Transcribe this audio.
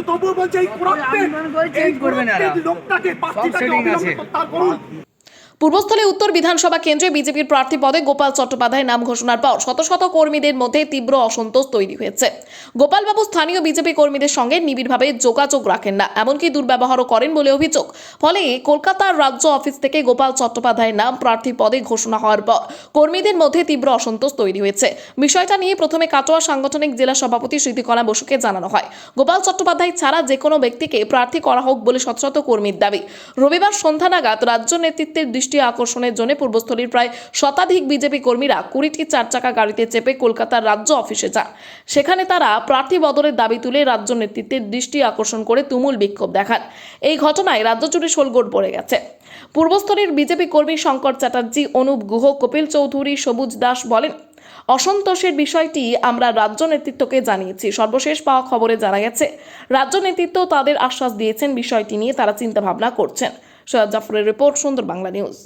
তবুও বলছে এই লোকটাকে প্রার্থীটাকে অবিলম্বে প্রত্যাহার করুন। পূর্বস্থলী উত্তর বিধানসভা কেন্দ্রে বিজেপির প্রার্থী পদে গোপাল চট্টোপাধ্যায়ের নাম ঘোষণার পর শত শত কর্মীদের মধ্যে তীব্র অসন্তোষ তৈরি হয়েছে। গোপালবাবু স্থানীয় বিজেপি কর্মীদের সঙ্গে নিবিড়ভাবে যোগাযোগ রাখেন না, এমনকি দুর্ব্যবহারও করেন বলে অভিযোগ। ফলে কলকাতার রাজ্য অফিস থেকে গোপাল চট্টোপাধ্যায়ের নাম প্রার্থী পদে ঘোষণা হওয়ার পর কর্মীদের মধ্যে তীব্র অসন্তোষ তৈরি হয়েছে। বিষয়টা নিয়ে প্রথমে কাটোয়া সাংগঠনিক জেলা সভাপতি স্মৃতিকলা বসুকে জানানো হয়। গোপাল চট্টোপাধ্যায় ছাড়া যে কোনো ব্যক্তিকে প্রার্থী করা হোক বলে শত শত কর্মীর দাবি। রবিবার সন্ধ্যা নাগাদ রাজ্য নেতৃত্বের দৃষ্টি আকর্ষণের জন্য পূর্বস্থলীর প্রায় শতাধিক বিজেপি কর্মীরা 20টি 4 চাকা গাড়িতে চেপে কলকাতার রাজ্য অফিসে যান। সেখানে তারা প্রার্থী বদলের দাবি তুলে রাজ্য নেতৃত্বের দৃষ্টি আকর্ষণ করে তুমুল বিক্ষোভ দেখান। এই ঘটনায় রাজ্য জুড়ে শোরগোল পড়ে গেছে। পূর্বস্থলীর বিজেপি কর্মী শঙ্কর চ্যাটার্জি, অনুপ গুহ, কপিল চৌধুরী, সবুজ দাস বলেন, অসন্তোষের বিষয়টি আমরা রাজ্য নেতৃত্বকে জানিয়েছি। সর্বশেষ পাওয়া খবরে জানা গেছে রাজ্য নেতৃত্ব তাদের আশ্বাস দিয়েছেন বিষয়টি নিয়ে তারা চিন্তা ভাবনা করছেন। সৈয়দ জাফরের রিপোর্ট, সুন্দর বাংলা নিউজ।